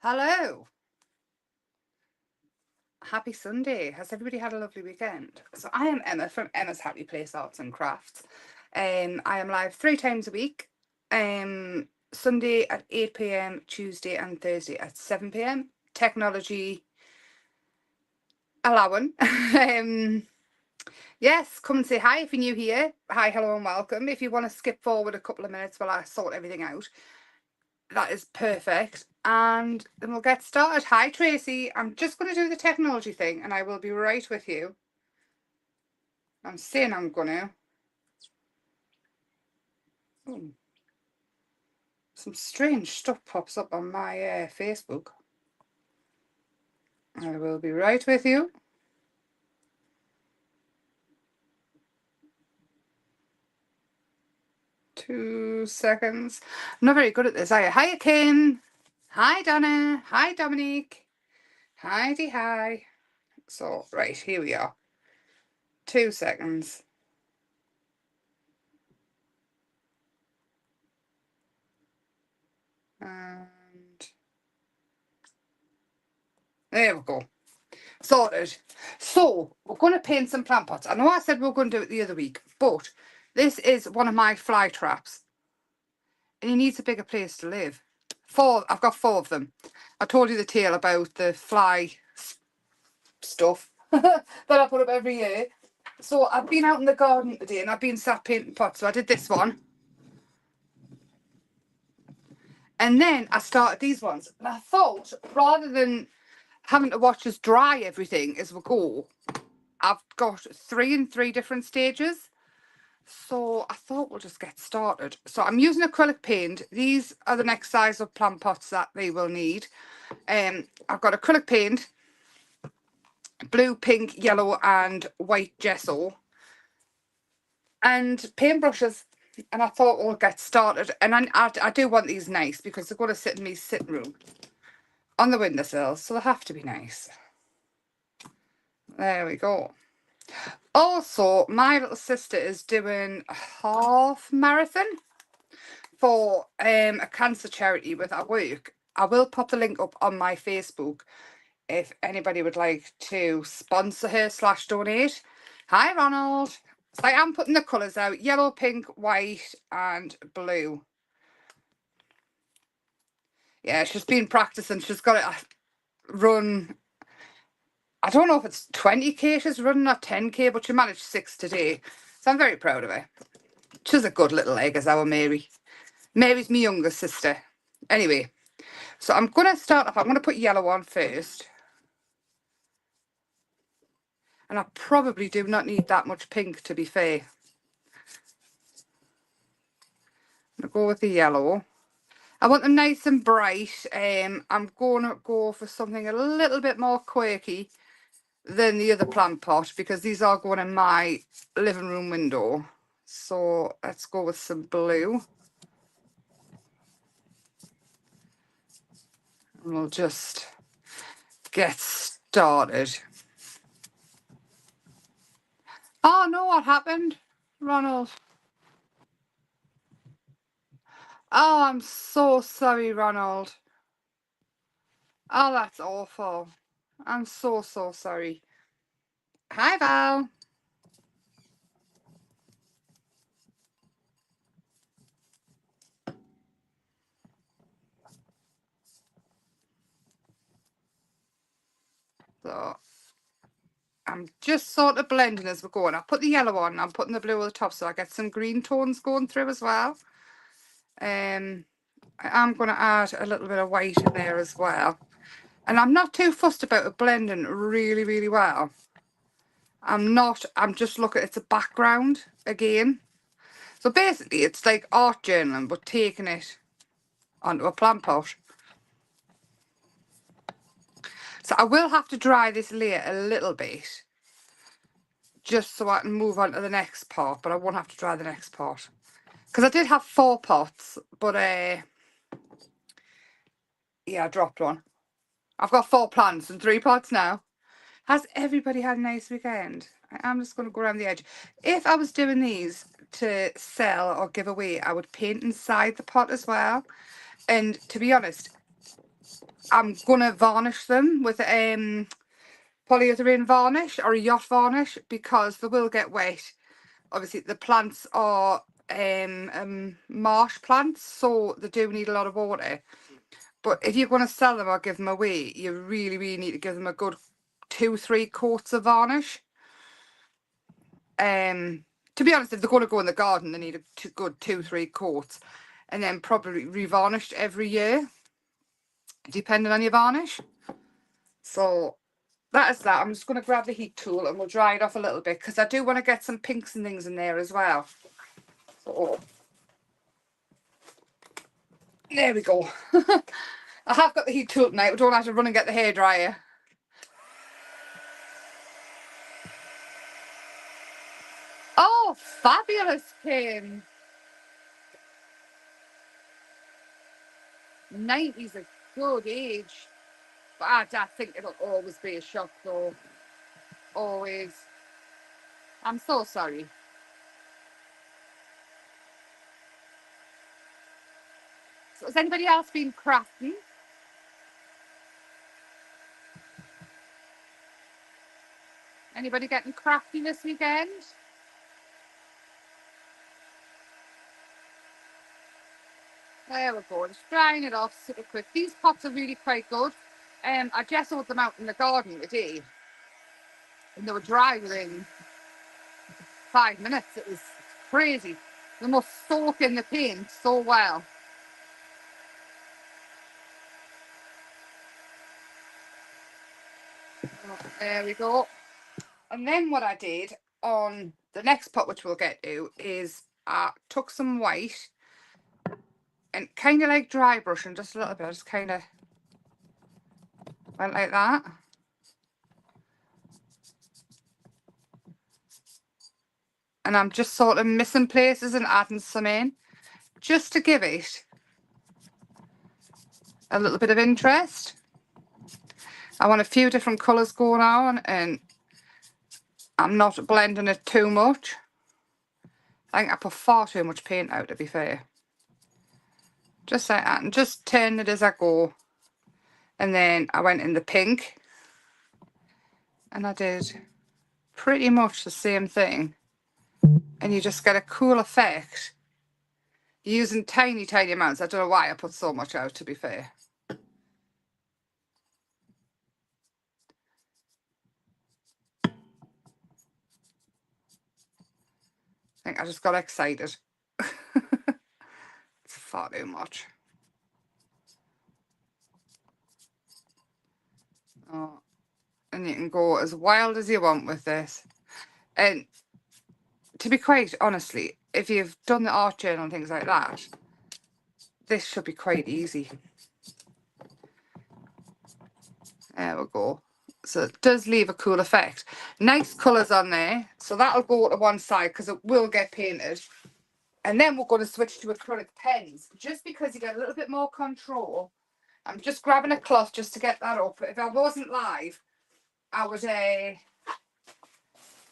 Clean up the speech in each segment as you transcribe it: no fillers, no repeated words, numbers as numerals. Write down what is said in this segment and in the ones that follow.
Hello. Happy Sunday. Has everybody had a lovely weekend? So I am Emma from Emma's Happy Place Arts and Crafts. I am live 3 times a week. Sunday at 8 p.m, Tuesday and Thursday at 7 p.m. Technology allowing. Yes, come and say hi if you're new here. Hi, hello and welcome. If you want to skip forward a couple of minutes while I sort everything out, that is perfect. And then we'll get started. Hi, Tracy. I'm just going to do the technology thing and I will be right with you. I'm saying I'm going to. Oh, some strange stuff pops up on my Facebook. I will be right with you. Two seconds. I'm not very good at this, are you? Hiya, Kim. Hi, Donna. Hi, Dominique. Hi. So, right, here we are. 2 seconds. And there we go. Sorted. So, we're going to paint some plant pots. I know I said we were going to do it the other week, but this is one of my fly traps. And he needs a bigger place to live. I've got 4 of them. I told you the tale about the fly stuff that I put up every year. So I've been out in the garden today and I've been sat painting pots. So I did this one. And then I started these ones. And I thought, rather than having to watch us dry everything as we go, I've got 3 in 3 different stages. So I thought we'll just get started. So I'm using acrylic paint. These are the next size of plant pots that they will need. I've got acrylic paint, blue, pink, yellow and white gesso, and paintbrushes. And I thought we'll get started. And I do want these nice because they're going to sit in my sitting room on the windowsills, so they have to be nice. There we go. Also, my little sister is doing a half marathon for a cancer charity with our work. I will pop the link up on my Facebook if anybody would like to sponsor her / donate. Hi, Ronald. So I am putting the colours out: yellow, pink, white and blue. Yeah, she's been practicing. She's got it run. I don't know if it's 20k she's running or 10k, but she managed 6 today. So I'm very proud of her. She's a good little egg, as our Mary. Mary's my younger sister. Anyway, so I'm going to start off. I'm going to put yellow on first. And I probably do not need that much pink, to be fair. I'm going to go with the yellow. I want them nice and bright. I'm going to go for something a little bit more quirky than the other plant pot because these are going in my living room window. So let's go with some blue. And we'll just get started. Oh no, what happened, Ronald? Oh, I'm so sorry, Ronald. Oh, that's awful. I'm so sorry. Hi, Val. So I'm just sort of blending as we're going. I put the yellow on, I'm putting the blue at the top so I get some green tones going through as well. I am going to add a little bit of white in there as well. And I'm not too fussed about it blending really well. I'm just looking, it's a background again. So basically it's like art journaling, but taking it onto a plant pot. So I will have to dry this layer a little bit, just so I can move on to the next pot, but I won't have to dry the next pot. Because I did have 4 pots, but yeah, I dropped one. I've got 4 plants and 3 pots now. Has everybody had a nice weekend? I'm just going to go around the edge. If I was doing these to sell or give away, I would paint inside the pot as well. And to be honest, I'm gonna varnish them with polyurethane varnish or a yacht varnish because they will get wet. Obviously the plants are marsh plants, so they do need a lot of water. But if you're going to sell them or give them away, you really, really need to give them a good 2-3 coats of varnish. To be honest, if they're going to go in the garden, they need a good 2-3 coats, and then probably revarnished every year, depending on your varnish. So that is that. I'm just going to grab the heat tool and we'll dry it off a little bit because I do want to get some pinks and things in there as well. So there we go. I have got the heat tool tonight. We don't have to run and get the hairdryer. Oh, fabulous, Kim. 90's a good age. But I think it'll always be a shock, though. Always. I'm so sorry. So has anybody else been crafty? Anybody getting crafty this weekend? There we go. Just drying it off super quick. These pots are really quite good. I gessoed them out in the garden today, and they were dry within 5 minutes. It was crazy. They must soak in the paint so well. Oh, there we go. And then what I did on the next pot, which we'll get to, is I took some white and kind of like dry brushing just a little bit. I just kind of went like that. And I'm just sort of missing places and adding some in just to give it a little bit of interest. I want a few different colours going on and I'm not blending it too much. I think I put far too much paint out, to be fair. Just like that, and just turn it as I go. And then I went in the pink and I did pretty much the same thing. And you just get a cool effect using tiny, tiny amounts. I don't know why I put so much out, to be fair. I think I just got excited. It's far too much. Oh, and you can go as wild as you want with this. And to be quite honestly, if you've done the art journal and things like that, this should be quite easy. There we go. So it does leave a cool effect. Nice colours on there. So that'll go to one side because it will get painted. And then we're going to switch to acrylic pens. Just because you get a little bit more control. I'm just grabbing a cloth just to get that up. If I wasn't live, I would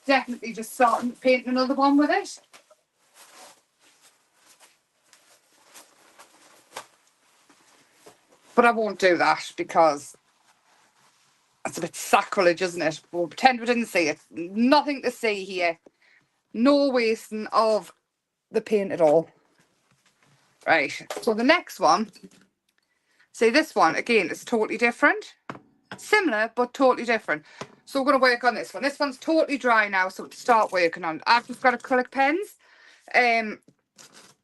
definitely just start painting another one with it. But I won't do that because it's a bit sacrilege, isn't it? We'll pretend we didn't see it. Nothing to see here. No wasting of the paint at all. Right, so the next one, see this one, again, is totally different. Similar, but totally different. So we're going to work on this one. This one's totally dry now, so to start working on. I've just got acrylic pens.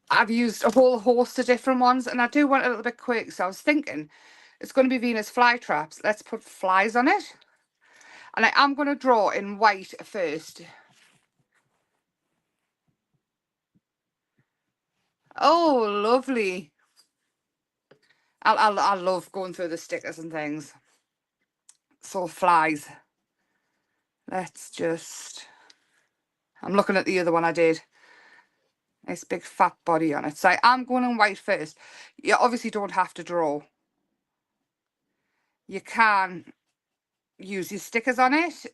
I've used a whole host of different ones, and I do want it a little bit quick, so I was thinking it's going to be Venus flytraps. Let's put flies on it. And I am going to draw in white first. Oh, lovely. I love going through the stickers and things. So flies. Let's just... I'm looking at the other one I did. Nice big fat body on it. So I'm going in white first. You obviously don't have to draw. You can use your stickers on it.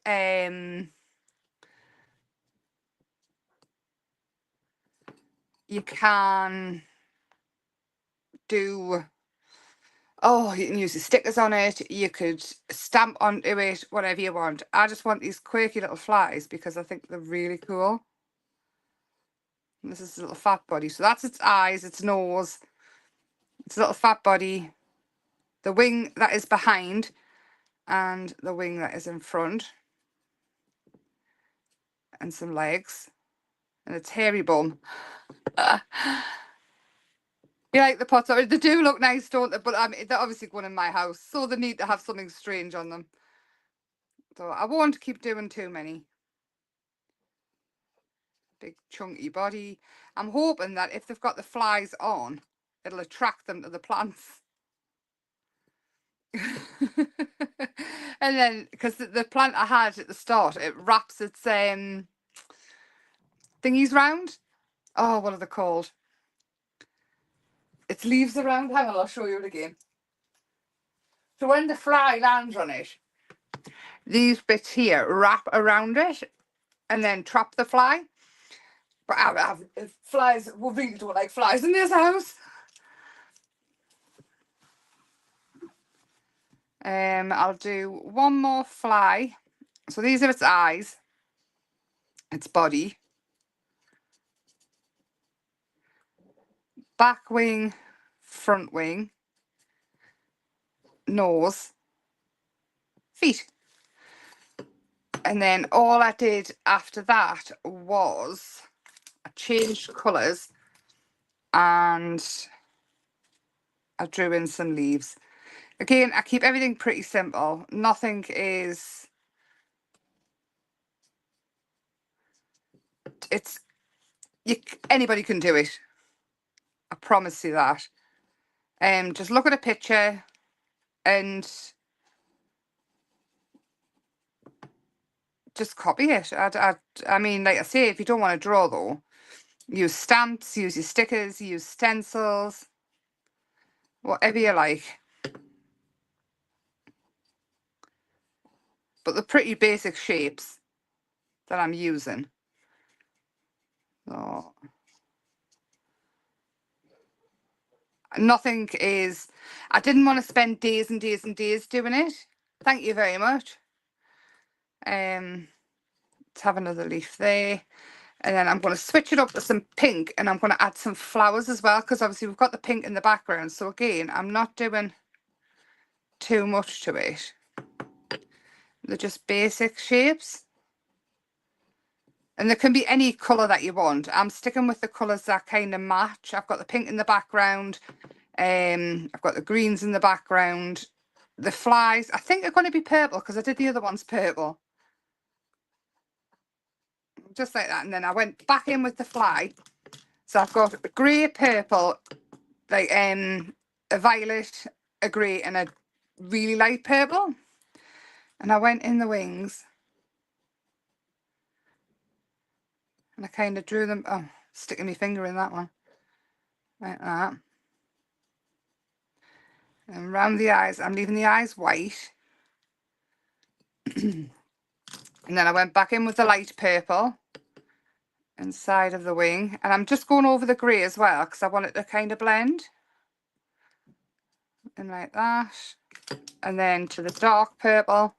You can do Oh, you can use your stickers on it. You could stamp onto it, whatever you want. I just want these quirky little flies because I think they're really cool. And this is a little fat body. So that's its eyes, its nose, its little fat body, the wing that is behind, and the wing that is in front. And some legs. And its hairy bum. You like the pots? They do look nice, don't they? But I mean, they're obviously going in my house, so they need to have something strange on them. So I won't keep doing too many. Big chunky body. I'm hoping that if they've got the flies on, it'll attract them to the plants. And then, because the plant I had at the start, it wraps its thingies round. Oh, what are they called? Its leaves around. Hang on, I'll show you it again. So when the fly lands on it, these bits here wrap around it and then trap the fly. But I have flies. We really don't like flies in this house. I'll do one more fly. So these are its eyes, its body, back wing, front wing, nose, feet. And then all I did after that was I changed colours and I drew in some leaves. Again, I keep everything pretty simple. Nothing is... Anybody can do it. I promise you that. Just look at a picture and just copy it. I mean, like I say, if you don't want to draw though, use stamps, use your stickers, use stencils, whatever you like. But the pretty basic shapes that I'm using. So, nothing is... I didn't want to spend days and days and days doing it. Thank you very much. Let's have another leaf there. And then I'm going to switch it up with some pink and I'm going to add some flowers as well because obviously we've got the pink in the background. So again, I'm not doing too much to it. They're just basic shapes. And there can be any colour that you want. I'm sticking with the colours that kind of match. I've got the pink in the background. I've got the greens in the background. The flies, I think they're going to be purple because I did the other ones purple. Just like that. And then I went back in with the fly. So I've got a grey, purple, like a violet, a grey and a really light purple. And I went in the wings. And I kind of drew them. Oh, sticking my finger in that one. Like that. And around the eyes, I'm leaving the eyes white. And then I went back in with the light purple inside of the wing. And I'm just going over the grey as well because I want it to kind of blend. And like that. And then to the dark purple.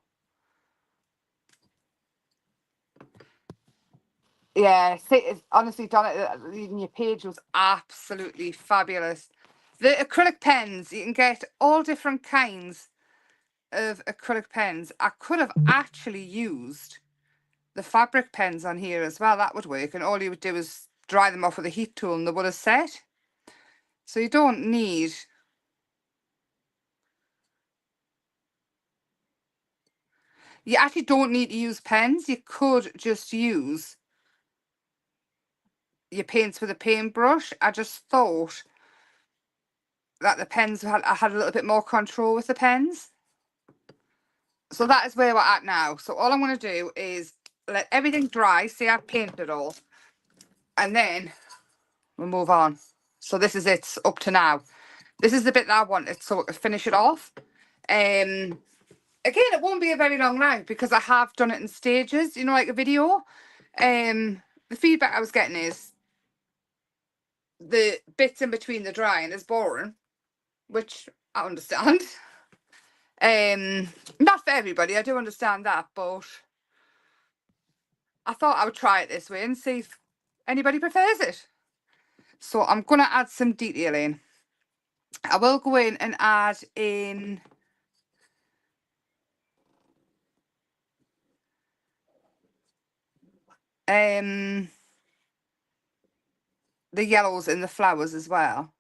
Yeah, honestly, Donna, your page was absolutely fabulous. The acrylic pens, you can get all different kinds of acrylic pens. I could have actually used the fabric pens on here as well. That would work. And all you would do is dry them off with a heat tool and they would have set. So you don't need... You actually don't need to use pens. You could just use your paints with a paintbrush. I just thought that the pens, I had a little bit more control with the pens. So that is where we're at now. So all I'm going to do is let everything dry. See, I've painted it all. And then we'll move on. So this is it up to now. This is the bit that I wanted so I could finish it off. Again, it won't be a very long now because I have done it in stages, you know, like a video. The feedback I was getting is the bits in between the drying is boring, which I understand. Not for everybody, I do understand that, but I thought I would try it this way and see if anybody prefers it. So I'm going to add some detail in. I will go in and add in the yellows in the flowers as well.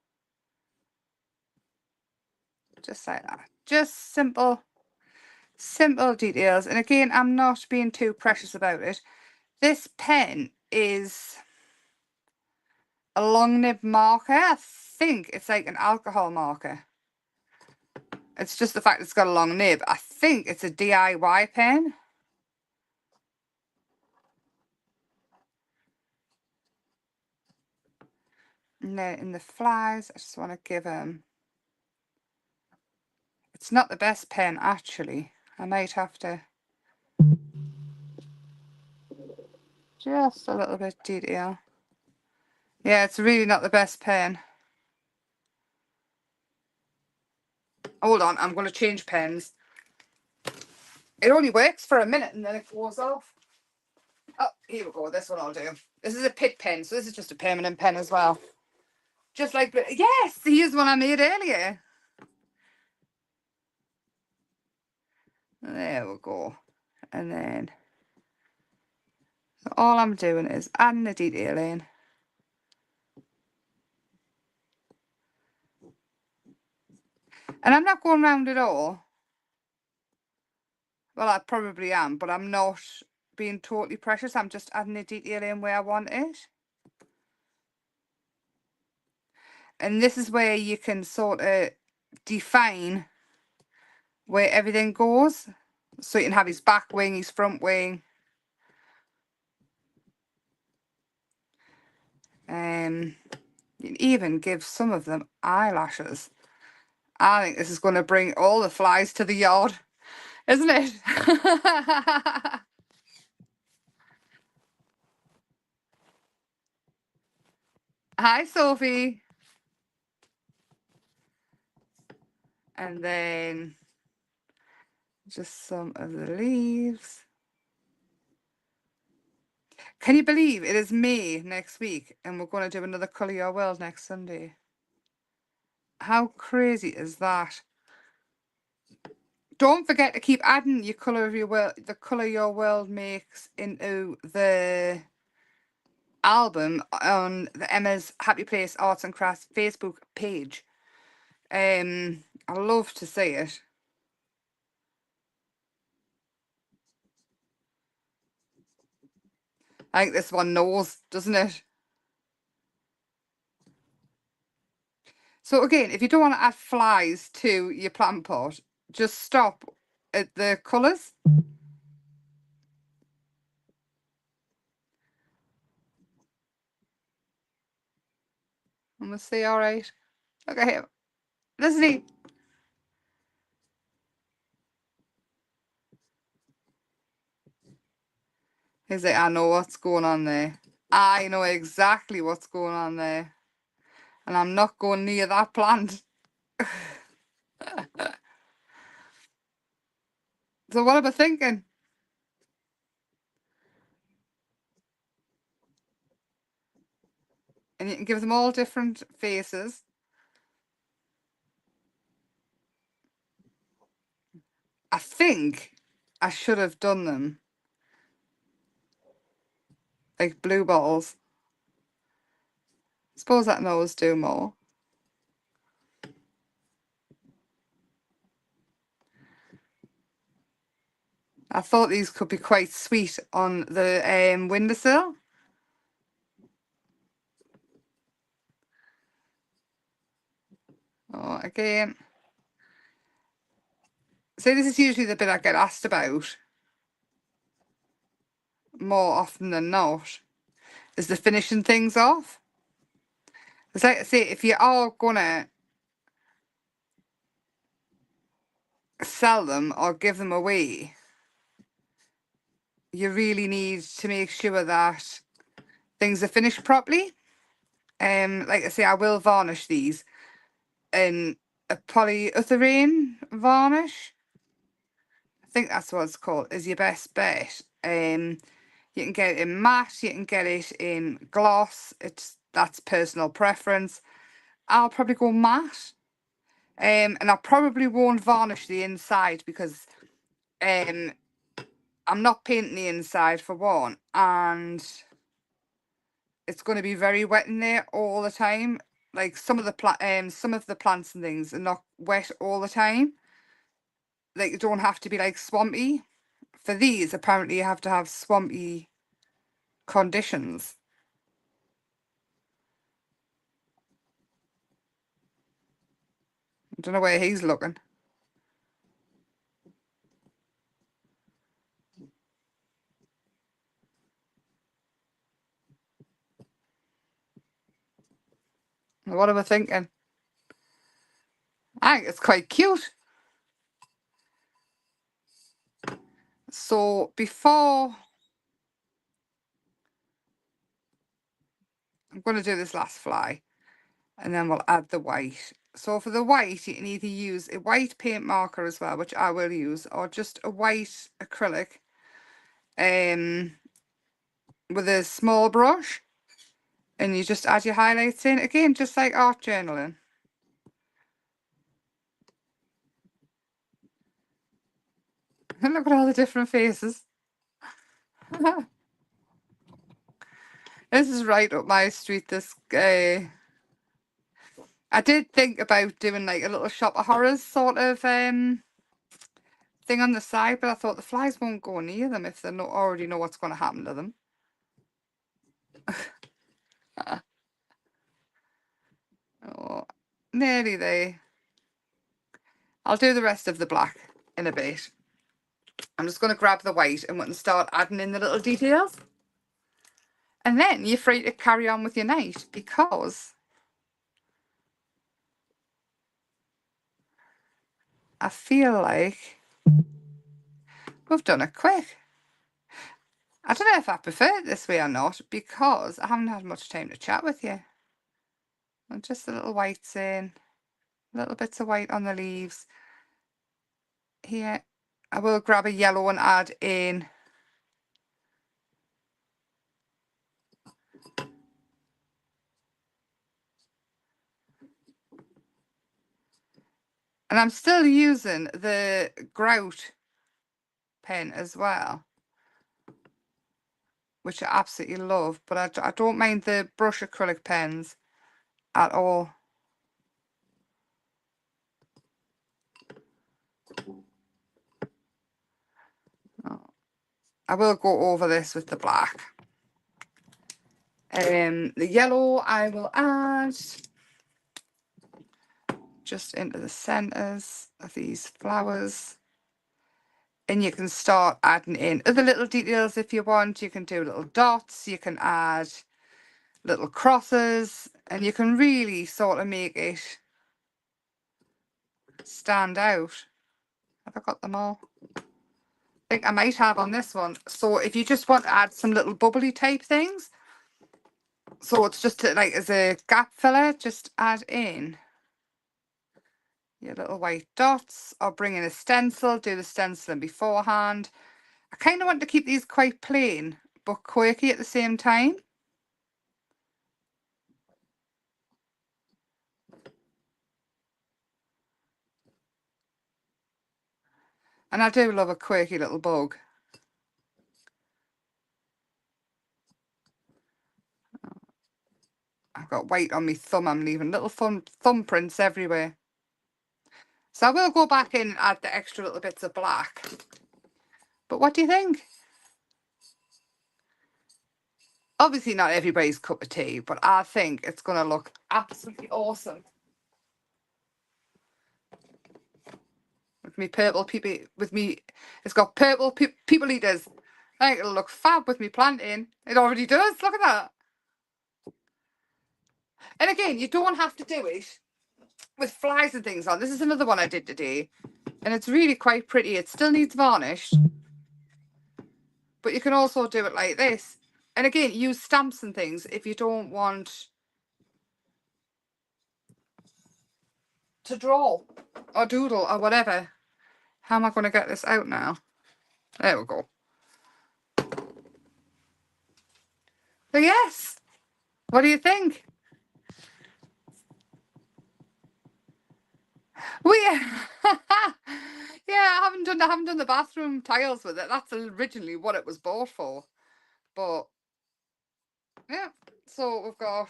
Just like that. Just simple details. And again, I'm not being too precious about it. This pen is a long nib marker. I think it's like an alcohol marker. It's just the fact it's got a long nib. I think it's a DIY pen. And then in the flies, I just want to give them... It's not the best pen, actually. I might have to... Just a little bit detail. Yeah, it's really not the best pen. Hold on, I'm going to change pens. It only works for a minute and then it goes off. Oh, here we go. This one I'll do. This is a Pitt pen, so this is just a permanent pen as well. Just like... Yes, here's one I made earlier. There we go. And then... So all I'm doing is adding the detail in. And I'm not going round it all. Well, I probably am, but I'm not being totally precious. I'm just adding the detail in where I want it. And this is where you can sort of define where everything goes. So you can have his back wing, his front wing. You can even give some of them eyelashes. I think this is going to bring all the flies to the yard, isn't it? Hi, Sophie. And then just some of the leaves. Can you believe it is May next week and we're going to do another Colour Your World next Sunday? How crazy is that? Don't forget to keep adding your Colour of Your World, the Colour Your World makes into the album on the Emma's Happy Place Arts and Crafts Facebook page. I love to see it. I think this one knows, doesn't it? So again, if you don't want to add flies to your plant pot, just stop at the colours. And we'll see, all right. Look at him. Listen to him. He's like, I know what's going on there. I know exactly what's going on there. And I'm not going near that plant. So what am I thinking? And you can give them all different faces. I think I should have done them like blue balls. Suppose that knows do more. I thought these could be quite sweet on the windowsill. Oh, again. So this is usually the bit I get asked about more often than not, is the finishing things off. It's like I say, if you are gonna sell them or give them away, you really need to make sure that things are finished properly. Like I say, I will varnish these, and a polyurethane varnish. I think that's what it's called, is your best bet. You can get it in matte, you can get it in gloss. That's personal preference. I'll probably go matte. And I probably won't varnish the inside because I'm not painting the inside for one, and it's going to be very wet in there all the time. Like some of the plants and things are not wet all the time. Like you don't have to be like swampy. For these, apparently you have to have swampy conditions. I don't know where he's looking. What am I thinking? I think it's quite cute. So before I'm going to do this last fly, and then we'll add the white. So for the white, you can either use a white paint marker as well, which I will use, or just a white acrylic with a small brush, and you just add your highlights in. Again, just like art journaling. And look at all the different faces. This is right up my street. This I did think about doing like a little shop of horrors sort of thing on the side, but I thought the flies won't go near them if they already know what's going to happen to them. Oh, nearly there. I'll do the rest of the black in a bit. I'm just going to grab the white and we can start adding in the little details. And then you're free to carry on with your night, because I feel like we've done it quick. I don't know if I prefer it this way or not, because I haven't had much time to chat with you. And just the little whites in, little bits of white on the leaves. Here, I will grab a yellow and add in and I'm still using the grout pen as well, which I absolutely love, but I don't mind the brush acrylic pens at all. I will go over this with the black. The yellow I will add just into the centres of these flowers. And you can start adding in other little details if you want. You can do little dots, you can add little crosses, and you can really sort of make it stand out. Have I got them all? I think I might have on this one. So if you just want to add some little bubbly type things, so it's just like as a gap filler, just add in your little white dots, or bring in a stencil, do the stenciling beforehand. I kind of want to keep these quite plain but quirky at the same time. And I do love a quirky little bug. I've got white on my thumb. I'm leaving little thumbprints everywhere. So I will go back in and add the extra little bits of black. But what do you think? Obviously not everybody's cup of tea, but I think it's going to look absolutely awesome. With me purple people, it's got purple people eaters. I think it'll look fab with me planting. It already does, look at that. And again, you don't have to do it with flies and things on. This is another one I did today, and it's really quite pretty. It still needs varnished, but you can also do it like this. And again, use stamps and things if you don't want to draw or doodle or whatever. How am I going to get this out now? There we go. So yes, what do you think? Yeah, I haven't done the bathroom tiles with it. That's originally what it was bought for. But yeah, so we've got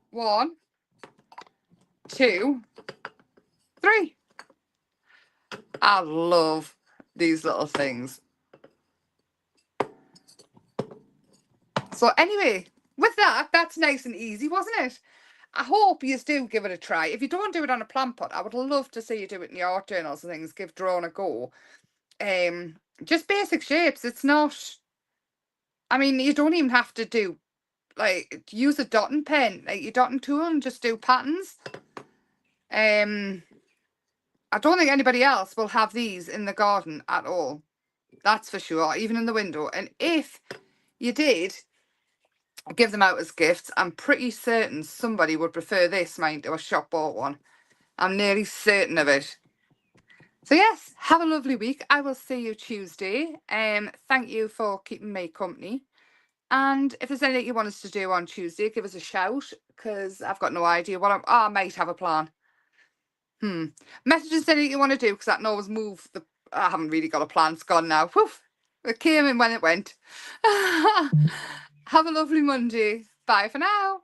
1, 2, 3. I love these little things. So anyway, with that, that's nice and easy, wasn't it? I hope you do give it a try. If you don't do it on a plant pot, I would love to see you do it in your art journals and things. Give drawing a go. Just basic shapes. It's not. I mean, you don't even have to do use a dotting pen, like your dotting tool, and just do patterns. I don't think anybody else will have these in the garden at all. That's for sure. Even in the window. And if you did give them out as gifts, I'm pretty certain somebody would prefer this, mind, to a shop bought one. I'm nearly certain of it. So yes, have a lovely week. I will see you Tuesday. Thank you for keeping me company. And if there's anything you want us to do on Tuesday, give us a shout, because I've got no idea what I might have a plan. Message us anything you want to do, because I can always move the. I haven't really got a plan. It's gone now. Whew. It came in when it went. Have a lovely Monday. Bye for now.